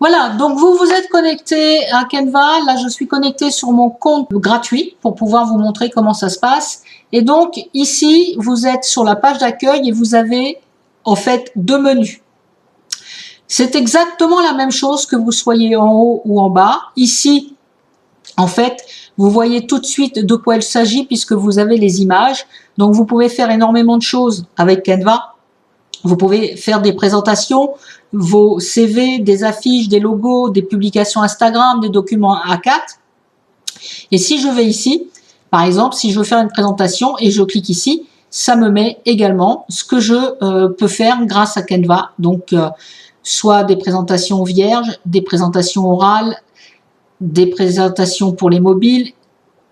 Voilà, donc vous vous êtes connecté à Canva. Là, je suis connecté sur mon compte gratuit pour pouvoir vous montrer comment ça se passe. Et donc, ici, vous êtes sur la page d'accueil et vous avez en fait deux menus. C'est exactement la même chose que vous soyez en haut ou en bas. Ici, en fait, vous voyez tout de suite de quoi il s'agit puisque vous avez les images. Donc, vous pouvez faire énormément de choses avec Canva. Vous pouvez faire des présentations, vos CV, des affiches, des logos, des publications Instagram, des documents A4. Et si je vais ici, par exemple, si je veux faire une présentation et je clique ici, ça me met également ce que je peux faire grâce à Canva. Donc, soit des présentations vierges, des présentations orales, des présentations pour les mobiles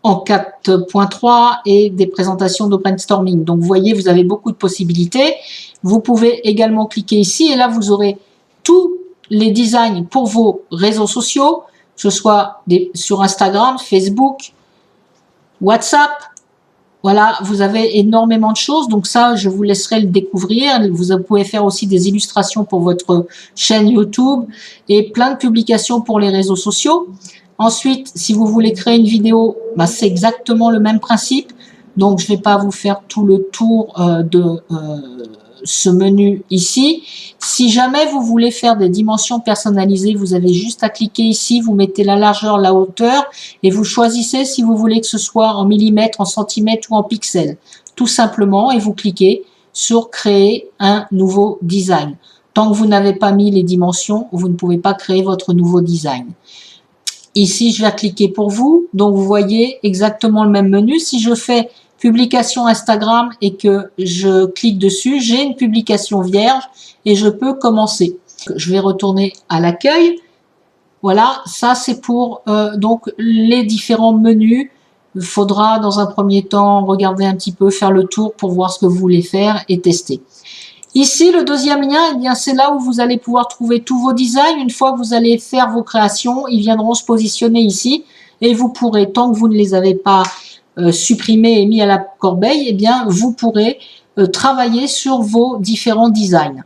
en 4.3 et des présentations de brainstorming. Donc, vous voyez, vous avez beaucoup de possibilités. Vous pouvez également cliquer ici et là, vous aurez tous les designs pour vos réseaux sociaux, que ce soit sur Instagram, Facebook, WhatsApp. Voilà, vous avez énormément de choses. Donc ça, je vous laisserai le découvrir. Vous pouvez faire aussi des illustrations pour votre chaîne YouTube et plein de publications pour les réseaux sociaux. Ensuite, si vous voulez créer une vidéo, bah, c'est exactement le même principe. Donc, je ne vais pas vous faire tout le tour de ce menu ici. Si jamais vous voulez faire des dimensions personnalisées, vous avez juste à cliquer ici, vous mettez la largeur, la hauteur et vous choisissez si vous voulez que ce soit en millimètres, en centimètres ou en pixels. Tout simplement, et vous cliquez sur créer un nouveau design. Tant que vous n'avez pas mis les dimensions, vous ne pouvez pas créer votre nouveau design. Ici, je vais cliquer pour vous. Donc, vous voyez exactement le même menu. Si je fais publication Instagram et que je clique dessus, j'ai une publication vierge et je peux commencer. Je vais retourner à l'accueil. Voilà, ça c'est pour donc les différents menus. Il faudra dans un premier temps regarder un petit peu, faire le tour pour voir ce que vous voulez faire et tester. Ici, le deuxième lien, eh bien, c'est là où vous allez pouvoir trouver tous vos designs. Une fois que vous allez faire vos créations, ils viendront se positionner ici et vous pourrez, tant que vous ne les avez pas supprimés et mis à la corbeille, eh bien, vous pourrez travailler sur vos différents designs.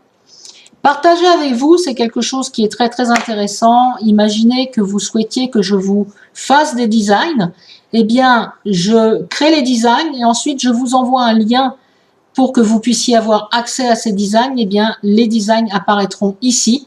Partager avec vous, c'est quelque chose qui est très très intéressant. Imaginez que vous souhaitiez que je vous fasse des designs. Eh bien, je crée les designs et ensuite je vous envoie un lien pour que vous puissiez avoir accès à ces designs. Eh bien, les designs apparaîtront ici.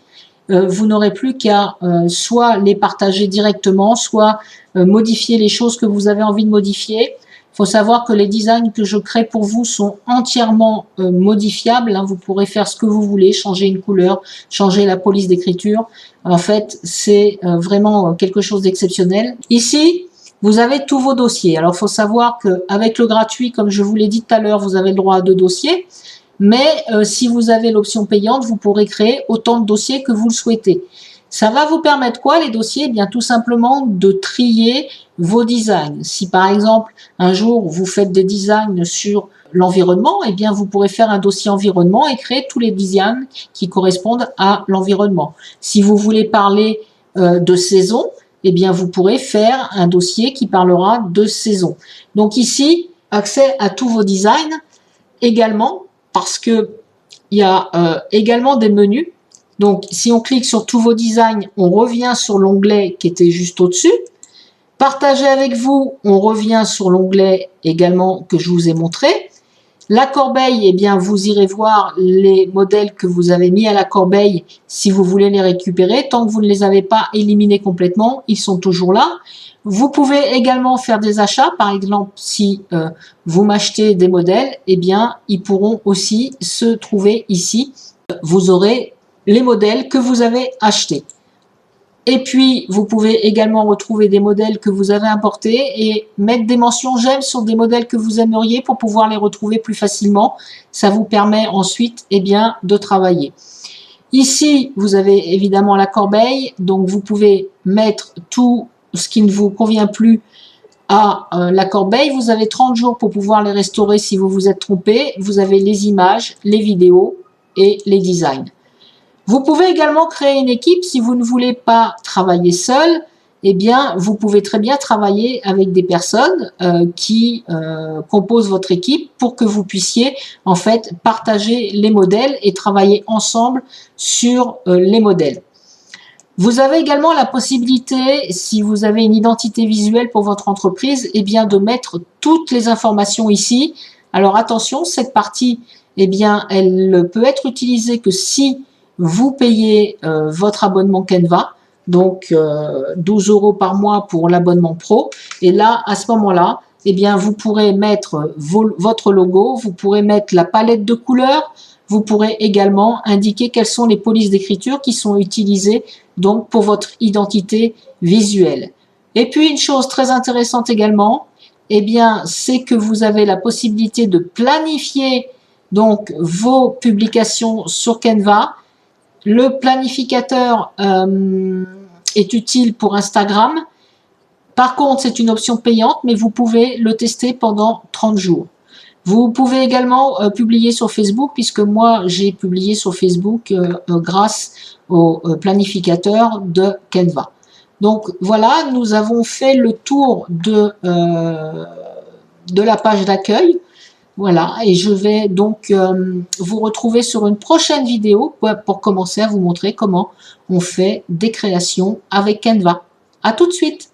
Vous n'aurez plus qu'à soit les partager directement, soit modifier les choses que vous avez envie de modifier. Il faut savoir que les designs que je crée pour vous sont entièrement modifiables. Hein. Vous pourrez faire ce que vous voulez, changer une couleur, changer la police d'écriture. En fait, c'est vraiment quelque chose d'exceptionnel. Ici, vous avez tous vos dossiers. Alors, il faut savoir qu'avec le gratuit, comme je vous l'ai dit tout à l'heure, vous avez le droit à 2 dossiers. Mais si vous avez l'option payante, vous pourrez créer autant de dossiers que vous le souhaitez. Ça va vous permettre quoi, les dossiers? Eh bien, tout simplement de trier vos designs. Si par exemple, un jour, vous faites des designs sur l'environnement, eh bien, vous pourrez faire un dossier environnement et créer tous les designs qui correspondent à l'environnement. Si vous voulez parler de saison, eh bien, vous pourrez faire un dossier qui parlera de saison. Donc ici, accès à tous vos designs également, parce que il y a également des menus. Donc, si on clique sur tous vos designs, on revient sur l'onglet qui était juste au-dessus. Partager avec vous, on revient sur l'onglet également que je vous ai montré. La corbeille, eh bien, vous irez voir les modèles que vous avez mis à la corbeille si vous voulez les récupérer. Tant que vous ne les avez pas éliminés complètement, ils sont toujours là. Vous pouvez également faire des achats. Par exemple, si vous m'achetez des modèles, eh bien, ils pourront aussi se trouver ici. Vous aurez les modèles que vous avez achetés. Et puis, vous pouvez également retrouver des modèles que vous avez importés et mettre des mentions j'aime sur des modèles que vous aimeriez pour pouvoir les retrouver plus facilement. Ça vous permet ensuite, eh bien, de travailler. Ici, vous avez évidemment la corbeille, donc vous pouvez mettre tout ce qui ne vous convient plus à la corbeille. Vous avez 30 jours pour pouvoir les restaurer si vous vous êtes trompé. Vous avez les images, les vidéos et les designs. Vous pouvez également créer une équipe si vous ne voulez pas travailler seul. Eh bien, vous pouvez très bien travailler avec des personnes qui composent votre équipe pour que vous puissiez en fait partager les modèles et travailler ensemble sur les modèles. Vous avez également la possibilité, si vous avez une identité visuelle pour votre entreprise, eh bien de mettre toutes les informations ici. Alors attention, cette partie, eh bien, elle ne peut être utilisée que si vous payez votre abonnement Canva, donc 12 € par mois pour l'abonnement pro. Et là, à ce moment-là, eh bien, vous pourrez mettre votre logo, vous pourrez mettre la palette de couleurs, vous pourrez également indiquer quelles sont les polices d'écriture qui sont utilisées donc pour votre identité visuelle. Et puis une chose très intéressante également, eh bien, c'est que vous avez la possibilité de planifier donc vos publications sur Canva. Le planificateur est utile pour Instagram. Par contre, c'est une option payante, mais vous pouvez le tester pendant 30 jours. Vous pouvez également publier sur Facebook, puisque moi, j'ai publié sur Facebook grâce au planificateur de Canva. Donc voilà, nous avons fait le tour de la page d'accueil. Voilà, et je vais donc vous retrouver sur une prochaine vidéo pour commencer à vous montrer comment on fait des créations avec Canva. À tout de suite!